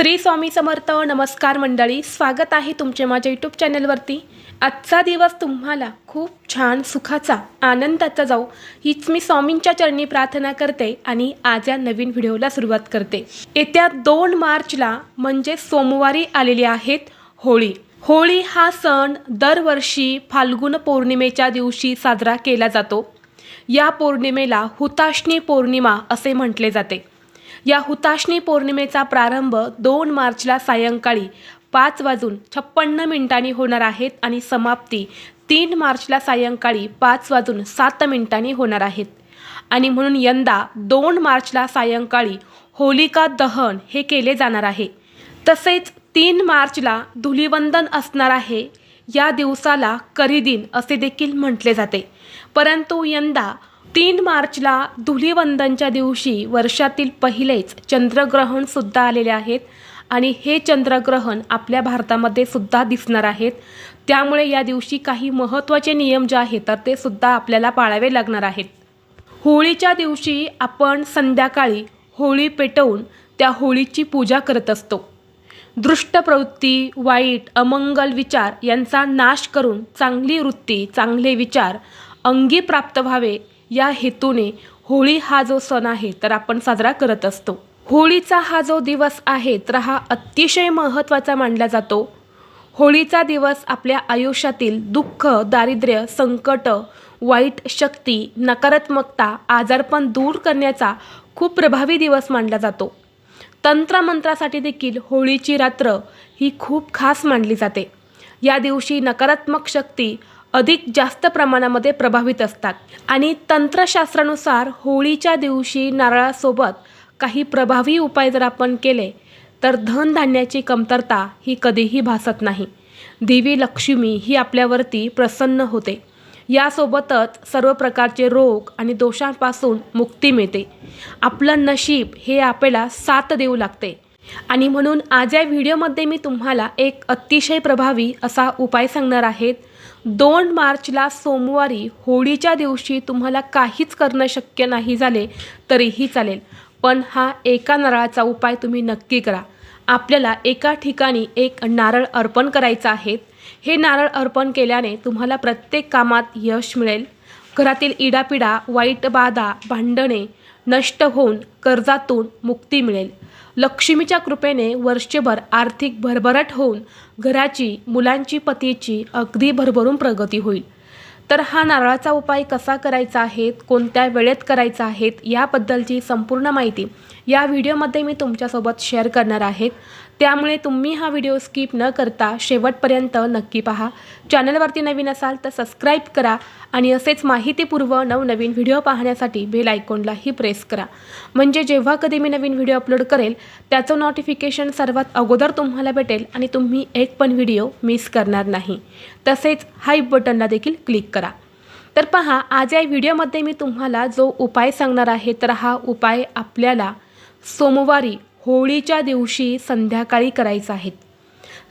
श्री स्वामी समर्थ. नमस्कार मंडळी, स्वागत आहे तुमचे माझ्या यूट्यूब चॅनलवरती. आजचा दिवस तुम्हाला खूप छान सुखाचा आनंदाचा जाऊ हीच मी स्वामींच्या चरणी प्रार्थना करते आणि आज या नवीन व्हिडिओला सुरुवात करते. येत्या 2 मार्चला म्हणजे सोमवारी आलेली आहेत होळी. होळी हा सण दरवर्षी फाल्गुन पौर्णिमेच्या दिवशी साजरा केला जातो. या पौर्णिमेला हुताशनी पौर्णिमा असे म्हटले जाते. या हुताशनी पौर्णिमेचा प्रारंभ 2 मार्चला सायंकाळी 5:56 होणार आहेत आणि समाप्ती 3 मार्चला सायंकाळी 5:07 होणार आहेत. आणि म्हणून यंदा 2 मार्चला सायंकाळी होलिका दहन हे केले जाणार आहे. तसेच 3 मार्चला धुलिवंदन असणार आहे. या दिवसाला करीदिन असे देखील म्हटले जाते. परंतु यंदा 3 मार्चला धुलिवंदनच्या दिवशी वर्षातील पहिलेच चंद्रग्रहण सुद्धा आलेले आहेत आणि हे चंद्रग्रहण आपल्या भारतामध्ये सुद्धा दिसणार आहेत. त्यामुळे या दिवशी काही महत्त्वाचे नियम जे आहेत तर ते सुद्धा आपल्याला पाळावे लागणार आहेत. होळीच्या दिवशी आपण संध्याकाळी होळी पेटवून त्या होळीची पूजा करत असतो. दृष्ट प्रवृत्ती, वाईट अमंगल विचार यांचा नाश करून चांगली वृत्ती, चांगले विचार अंगी प्राप्त व्हावे या हेतूने होळी हा जो सण आहे तर आपण साजरा करत असतो. होळीचा हा जो दिवस आहे तर हा अतिशय महत्त्वाचा मानला जातो. होळीचा दिवस आपल्या आयुष्यातील दुःख, दारिद्र्य, संकट, वाईट शक्ती, नकारात्मकता, आजारपण दूर करण्याचा खूप प्रभावी दिवस मानला जातो. तंत्रमंत्रासाठी देखील होळीची रात्र ही खूप खास मानली जाते. या दिवशी नकारात्मक शक्ती अधिक जास्त प्रमाणामध्ये प्रभावित असतात आणि तंत्रशास्त्रानुसार होळीच्या दिवशी नारळासोबत काही प्रभावी उपाय जर आपण केले तर धनधान्याची कमतरता ही कधीही भासत नाही. देवी लक्ष्मी ही आपल्यावरती प्रसन्न होते. यासोबतच सर्व प्रकारचे रोग आणि दोषांपासून मुक्ती मिळते. आपलं नशीब हे आपल्याला साथ देऊ लागते. आणि म्हणून आज या व्हिडिओमध्ये मी तुम्हाला एक अतिशय प्रभावी असा उपाय सांगणार आहे. 2 मार्चला सोमवारी होळीच्या दिवशी तुम्हाला काहीच करणं शक्य नाही झाले तरीही चालेल, पण हा एका नारळाचा उपाय तुम्ही नक्की करा. आपल्याला एका ठिकाणी एक नारळ अर्पण करायचं आहे. हे नारळ अर्पण केल्याने तुम्हाला प्रत्येक कामात यश मिळेल. घरातील इडापिडा, वाईट बाधा, भांडणे नष्ट होऊन कर्जातून मुक्ती मिळेल. लक्ष्मीच्या कृपेने वर्षभर आर्थिक भरभराट होऊन घराची, मुलांची, पतीची अगदी भरभरून प्रगती होईल. तर हा नारळाचा उपाय कसा करायचा आहे, कोणत्या वेळेत करायचा आहे याबद्दलची संपूर्ण माहिती या व्हिडिओमध्ये मी तुमच्यासोबत शेअर करणार आहे. त्यामुळे तुम्ही हा व्हिडिओ स्किप न करता शेवटपर्यंत नक्की पहा. चॅनलवरती नवीन असाल तर सबस्क्राईब करा आणि असेच माहितीपूर्व नवनवीन व्हिडिओ पाहण्यासाठी बेल आयकॉनलाही प्रेस करा. म्हणजे जेव्हा कधी मी नवीन व्हिडिओ अपलोड करेल त्याचं नोटिफिकेशन सर्वात अगोदर तुम्हाला भेटेल आणि तुम्ही एक पण व्हिडिओ मिस करणार नाही. तसेच हाईप बटनला देखील क्लिक करा. तर पहा, आज या व्हिडिओमध्ये मी तुम्हाला जो उपाय सांगणार आहे तर हा उपाय आपल्याला सोमवारी होळीच्या दिवशी संध्याकाळी करायचा आहे.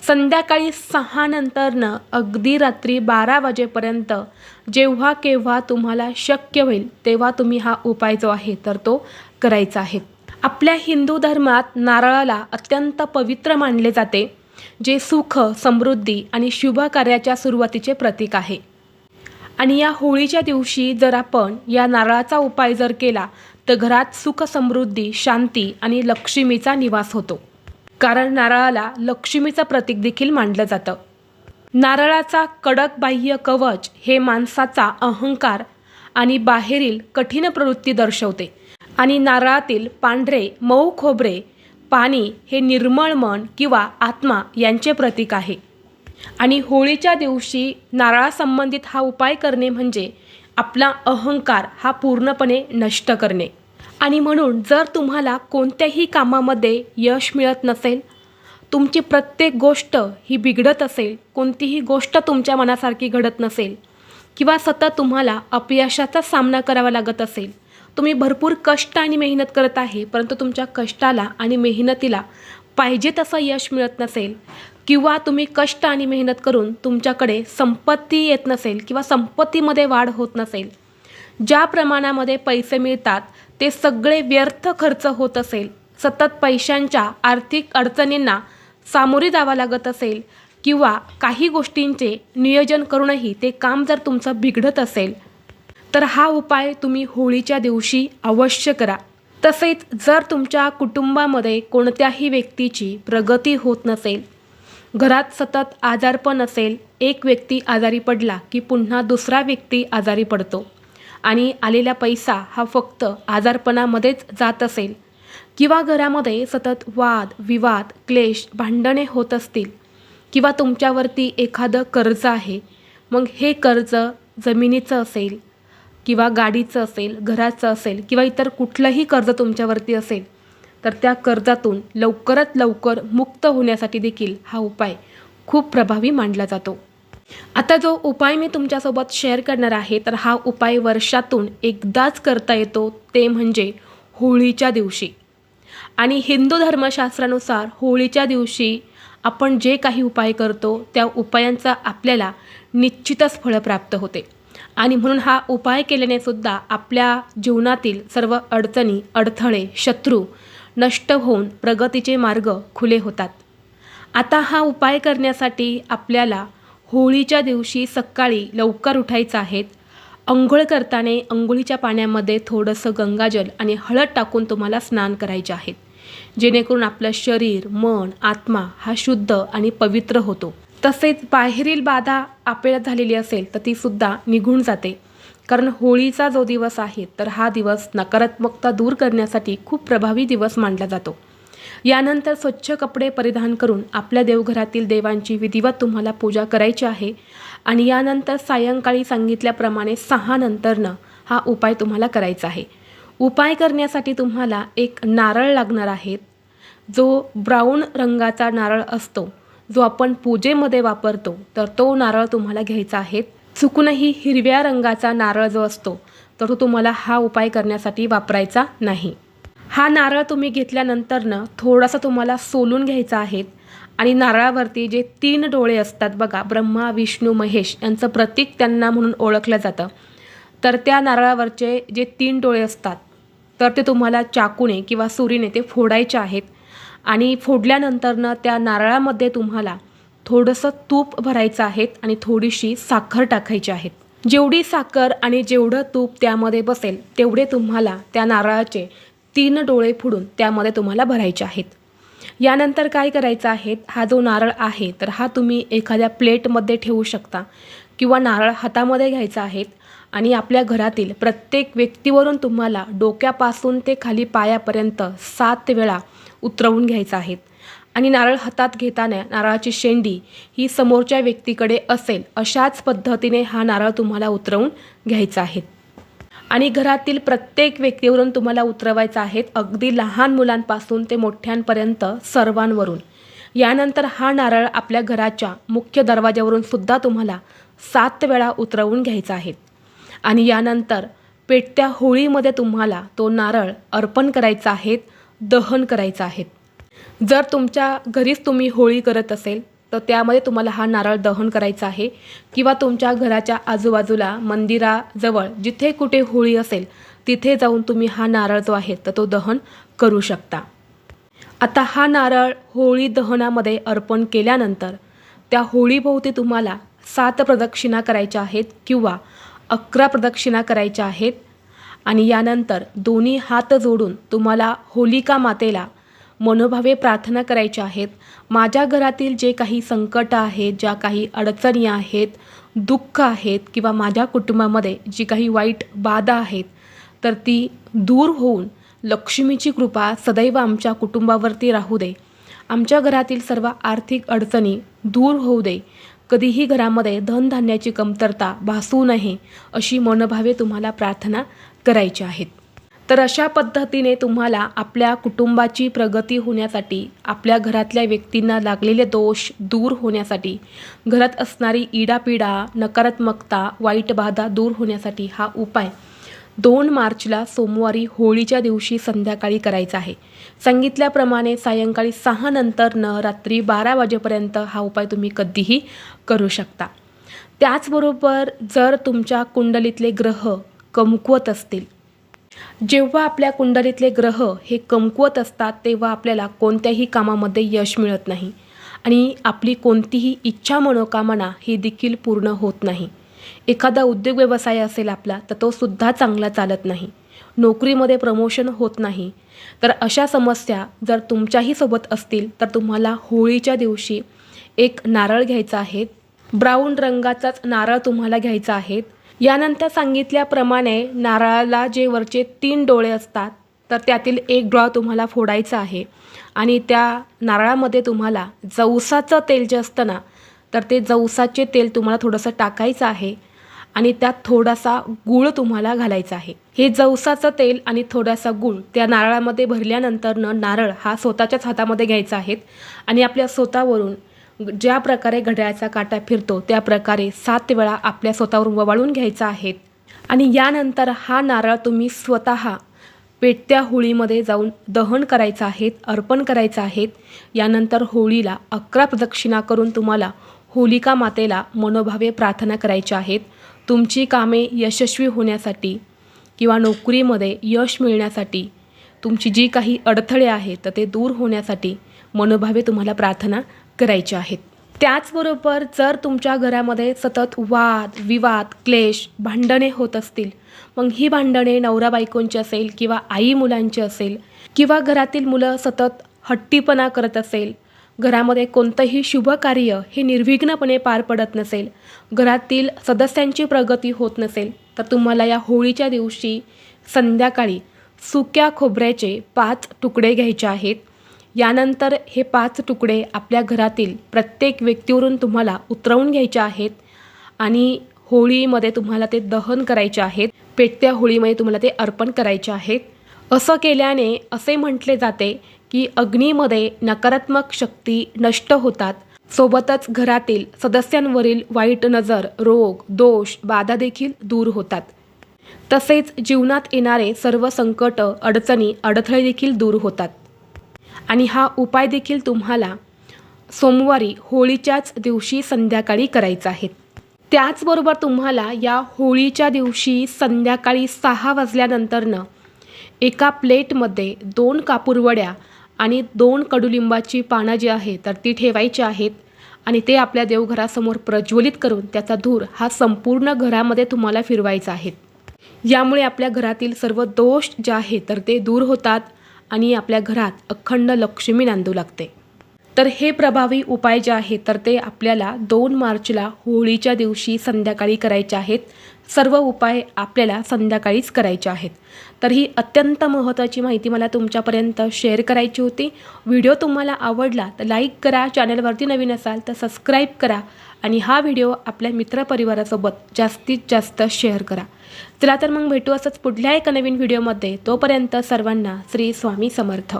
संध्याकाळी 6 नंतरनं अगदी रात्री 12 वाजेपर्यंत जेव्हा केव्हा तुम्हाला शक्य होईल तेव्हा तुम्ही हा उपाय जो आहे तर तो करायचा आहे. आपल्या हिंदू धर्मात नारळाला अत्यंत पवित्र मानले जाते, जे सुख, समृद्धी आणि शुभ कार्याच्या सुरुवातीचे प्रतीक आहे. आणि या होळीच्या दिवशी जर आपण या नारळाचा उपाय जर केला तर घरात सुख, समृद्धी, शांती आणि लक्ष्मीचा निवास होतो. कारण नारळाला लक्ष्मीचं प्रतीक देखील मानलं जातं. नारळाचा कडक बाह्य कवच हे माणसाचा अहंकार आणि बाहेरील कठीण प्रवृत्ती दर्शवते आणि नारळातील पांढरे मऊ खोबरे पाणी हे निर्मळ मन किंवा आत्मा यांचे प्रतीक आहे. आणि होळीच्या दिवशी नारळासंबंधित हा उपाय करणे म्हणजे आपला अहंकार हा पूर्णपणे नष्ट करणे. आणि म्हणून जर तुम्हाला कोणत्याही कामामध्ये यश मिळत नसेल, तुमची प्रत्येक गोष्ट ही बिघडत असेल, कोणतीही गोष्ट तुमच्या मनासारखी घडत नसेल किंवा सतत तुम्हाला अपयशाचा सामना करावा लागत असेल, तुम्ही भरपूर कष्ट आणि मेहनत करत आहे परंतु तुमच्या कष्टाला आणि मेहनतीला पाहिजे तसं यश मिळत नसेल किंवा तुम्ही कष्ट आणि मेहनत करून तुमच्याकडे संपत्ती येत नसेल किंवा संपत्तीमध्ये वाढ होत नसेल, ज्या प्रमाणामध्ये पैसे मिळतात ते सगळे व्यर्थ खर्च होत असेल, सतत पैशांच्या आर्थिक अडचणींना सामोरे जावं लागत असेल किंवा काही गोष्टींचे नियोजन करूनही ते काम जर तुमचं बिघडत असेल तर हा उपाय तुम्ही होळीच्या दिवशी अवश्य करा. तसेच जर तुमच्या कुटुंबामध्ये कोणत्याही व्यक्तीची प्रगती होत नसेल, घरात सतत आजारपण असेल, एक व्यक्ती आजारी पडला की पुन्हा दुसरा व्यक्ती आजारी पडतो आणि आलेला पैसा हा फक्त आजारपणामध्येच जात असेल किंवा घरामध्ये सतत वाद विवाद क्लेश भांडणे होत असतील किंवा तुमच्यावरती एखादं कर्ज आहे, मग हे कर्ज जमिनीचं असेल किंवा गाडीचं असेल, घराचं असेल किंवा इतर कुठलंही कर्ज तुमच्यावरती असेल, तर त्या कर्जातून लवकरात लवकर मुक्त होण्यासाठी देखील हा उपाय खूप प्रभावी मानला जातो. आता जो उपाय मी तुमच्यासोबत शेअर करणार आहे, तर हा उपाय वर्षातून एकदाच करता येतो, ते म्हणजे होळीच्या दिवशी. आणि हिंदू धर्मशास्त्रानुसार होळीच्या दिवशी आपण जे काही उपाय करतो त्या उपायांचा आपल्याला निश्चितच फळ प्राप्त होते. आणि म्हणून हा उपाय केल्याने सुद्धा आपल्या जीवनातील सर्व अडचणी अडथळे शत्रू नष्ट होऊन प्रगतीचे मार्ग खुले होतात. आता हा उपाय करण्यासाठी आपल्याला होळीच्या दिवशी सकाळी लवकर उठायचं आहे. अंघोळ करताना अंघोळीच्या पाण्यामध्ये थोडंसं गंगाजल आणि हळद टाकून तुम्हाला स्नान करायचे आहेत, जेणेकरून आपलं शरीर मन आत्मा हा शुद्ध आणि पवित्र होतो. तसेच बाहेरील बाधा आपल्याला झालेली असेल तर ती सुद्धा निघून जाते. कारण होळीचा जो दिवस आहे तर हा दिवस नकारात्मकता दूर करण्यासाठी खूप प्रभावी दिवस मानला जातो. यानंतर स्वच्छ कपडे परिधान करून आपल्या देवघरातील देवांची विधिवत तुम्हाला पूजा करायची आहे. आणि यानंतर सायंकाळी सांगितल्याप्रमाणे 6 नंतरनं हा उपाय तुम्हाला करायचा आहे. उपाय करण्यासाठी तुम्हाला एक नारळ लागणार आहे. जो ब्राऊन रंगाचा नारळ असतो, जो आपण पूजेमध्ये वापरतो, तर तो नारळ तुम्हाला घ्यायचा आहे. चुकूनही हिरव्या रंगाचा नारळ जो असतो तर तो तुम्हाला हा उपाय करण्यासाठी वापरायचा नाही. हा नारळ तुम्ही घेतल्यानंतरनं थोडासा तुम्हाला सोलून घ्यायचा आहे. आणि नारळावरती जे 3 डोळे असतात बघा, ब्रह्मा विष्णू महेश यांचं प्रतीक त्यांना म्हणून ओळखलं जातं, तर त्या नारळावरचे जे 3 डोळे असतात तर ते तुम्हाला चाकूने किंवा सुरीने ते फोडायचे आहेत. आणि फोडल्यानंतरनं त्या नारळामध्ये तुम्हाला थोडंसं तूप भरायचं आहे आणि थोडीशी साखर टाकायची आहे. जेवढी साखर आणि जेवढं तूप त्यामध्ये बसेल तेवढे तुम्हाला त्या नारळाचे 3 डोळे फोडून त्यामध्ये तुम्हाला भरायचे आहेत. यानंतर काय करायचं आहे, हा जो नारळ आहे तर हा तुम्ही एखाद्या प्लेटमध्ये ठेवू शकता किंवा नारळ हातामध्ये घ्यायचा आहे. आणि आपल्या घरातील प्रत्येक व्यक्तीवरून तुम्हाला डोक्यापासून ते खाली पायापर्यंत 7 वेळा उतरवून घ्यायचा आहे. आणि नारळ हातात घेताना नारळाची शेंडी ही समोरच्या व्यक्तीकडे असेल अशाच पद्धतीने हा नारळ तुम्हाला उतरवून घ्यायचा आहे. आणि घरातील प्रत्येक व्यक्तीवरून तुम्हाला उतरवायचा आहे, अगदी लहान मुलांपासून ते मोठ्यांपर्यंत सर्वांवरून. यानंतर हा नारळ आपल्या घराच्या मुख्य दरवाज्यावरून सुद्धा तुम्हाला 7 वेळा उतरवून घ्यायचा आहे. आणि यानंतर पेटत्या होळीमध्ये तुम्हाला तो नारळ अर्पण करायचा आहे, दहन करायचा आहे. जर तुमच्या घरीच तुम्ही होळी करत असेल तर त्यामध्ये तुम्हाला हा नारळ दहन करायचा आहे किंवा तुमच्या घराच्या आजूबाजूला मंदिराजवळ जिथे कुठे होळी असेल तिथे जाऊन तुम्ही हा नारळ जो आहे तर तो दहन करू शकता. आता हा नारळ होळी दहनामध्ये अर्पण केल्यानंतर त्या होळीभोवती तुम्हाला 7 प्रदक्षिणा करायच्या आहेत किंवा 11 प्रदक्षिणा करायच्या आहेत. आणि यानंतर दोन्ही हात जोडून तुम्हाला होलिका मातेला मनोभावे प्रार्थना करायच्या आहेत. माझ्या घरातील जे काही संकट आहेत, ज्या काही अडचणी आहेत, दुःख आहेत किंवा माझ्या कुटुंबामध्ये जी काही वाईट बाधा आहेत तर ती दूर होऊन लक्ष्मीची कृपा सदैव आमच्या कुटुंबावरती राहू दे. आमच्या घरातील सर्व आर्थिक अडचणी दूर होऊ दे. कधीही घरामध्ये धनधान्याची कमतरता भासू नये अशी मनोभावे तुम्हाला प्रार्थना करायची आहेत. तर अशा पद्धतीने तुम्हाला आपल्या कुटुंबाची प्रगती होण्यासाठी, आपल्या घरातल्या व्यक्तींना लागलेले दोष दूर होण्यासाठी, घरात असणारी इडापिडा नकारात्मकता वाईट बाधा दूर होण्यासाठी हा उपाय 2 मार्चला सोमवारी होळीच्या दिवशी संध्याकाळी करायचा आहे. सांगितल्याप्रमाणे सायंकाळी 6 नंतरनं रात्री 12 वाजेपर्यंत हा उपाय तुम्ही कधीही करू शकता. त्याचबरोबर जर तुमच्या कुंडलीतले ग्रह कमकुवत असतील जेव्हा आपल्या कुंडलीतले ग्रह हे कमकुवत असतात तेव्हा आपल्याला कोणत्याही कामामध्ये यश मिळत नाही आणि आपली कोणतीही इच्छा मनोकामना ही देखील पूर्ण होत नाही. एखादा उद्योग व्यवसाय असेल आपला तर तो सुद्धा चांगला चालत नाही. नोकरीमध्ये प्रमोशन होत नाही. तर अशा समस्या जर तुमच्याही सोबत असतील तर तुम्हाला होळीच्या दिवशी एक नारळ घ्यायचा आहे. ब्राऊन रंगाचाच नारळ तुम्हाला घ्यायचा आहे. यानंतर सांगितल्याप्रमाणे नारळाला जे वरचे 3 डोळे असतात तर त्यातील एक डोळा तुम्हाला फोडायचा आहे आणि त्या नारळामध्ये तुम्हाला जवसाचं तेल जे असतं ना तर ते जवसाचे तेल तुम्हाला थोडंसं टाकायचं आहे आणि त्यात थोडासा गूळ तुम्हाला घालायचा आहे. हे जवसाचं तेल आणि थोडासा गूळ त्या नारळामध्ये भरल्यानंतरनं नारळ हा स्वतःच्याच हातामध्ये घ्यायचा आहे आणि आपल्या स्वतःवरून ज्या प्रकारे घड्याळाचा काटा फिरतो त्या प्रकारे 7 वेळा आपल्या स्वतःवरून ववाळून घ्यायचा आहे आणि यानंतर हा नारळ तुम्ही स्वतः पेटत्या होळीमध्ये जाऊन दहन करायचं आहे, अर्पण करायचं आहे. यानंतर होळीला 11 प्रदक्षिणा करून तुम्हाला होलिका मातेला मनोभावे प्रार्थना करायच्या आहेत. तुमची कामे यशस्वी होण्यासाठी किंवा नोकरीमध्ये यश मिळण्यासाठी तुमची जी काही अडथळे आहेत तर ते दूर होण्यासाठी मनोभावे तुम्हाला प्रार्थना करायच्या आहेत. त्याचबरोबर जर तुमच्या घरामध्ये सतत वाद विवाद क्लेश भांडणे होत असतील मग ही भांडणे नवरा बायकोंची असेल किंवा आई मुलांची असेल किंवा घरातील मुलं सतत हट्टीपणा करत असेल, घरामध्ये कोणतंही शुभ कार्य हे निर्विघ्नपणे पार पडत नसेल, घरातील सदस्यांची प्रगती होत नसेल तर तुम्हाला या होळीच्या दिवशी संध्याकाळी सुक्या खोबऱ्याचे 5 तुकडे घ्यायचे आहेत. यानंतर हे 5 तुकडे आपल्या घरातील प्रत्येक व्यक्तीवरून तुम्हाला उतरवून घ्यायचे आहेत आणि होळीमध्ये तुम्हाला ते दहन करायचे आहेत. पेटत्या होळीमध्ये तुम्हाला ते अर्पण करायचे आहेत. असं केल्याने असे म्हटले जाते की अग्नीमध्ये नकारात्मक शक्ती नष्ट होतात, सोबतच घरातील सदस्यांवरील वाईट नजर, रोग, दोष, बाधा देखील दूर होतात. तसेच जीवनात येणारे सर्व संकट, अडचणी, अडथळे देखील दूर होतात. आणि हा उपाय देखील तुम्हाला सोमवारी होळीच्याच दिवशी संध्याकाळी करायचा आहे. त्याचबरोबर तुम्हाला या होळीच्या दिवशी संध्याकाळी 6 वाजल्यानंतरनं एका प्लेटमध्ये 2 कापूरवड्या आणि 2 कडुलिंबाची पानं जी आहे तर ती ठेवायची आहेत आणि ते आपल्या देवघरासमोर प्रज्वलित करून त्याचा धूर हा संपूर्ण घरामध्ये तुम्हाला फिरवायचा आहे. यामुळे आपल्या घरातील सर्व दोष जे आहे तर ते दूर होतात आणि आपल्या घरात अखंड लक्ष्मी नांदू लागते. तर हे प्रभावी उपाय जे आहेत तर ते आपल्याला 2 मार्चला होळीच्या दिवशी संध्याकाळी करायचे आहेत. सर्व उपाय आपल्याला संध्याकाळीच करायचे आहेत. तर ही अत्यंत महत्त्वाची माहिती मला तुमच्यापर्यंत शेअर करायची होती. व्हिडिओ तुम्हाला आवडला तर लाईक करा, चॅनलवरती नवीन असाल तर सबस्क्राईब करा आणि हा व्हिडिओ आपल्या मित्रपरिवारासोबत जास्तीत जास्त शेअर करा. चला तर मग भेटू असंच पुढल्या एका नवीन व्हिडिओमध्ये. तोपर्यंत सर्वांना श्री स्वामी समर्थ.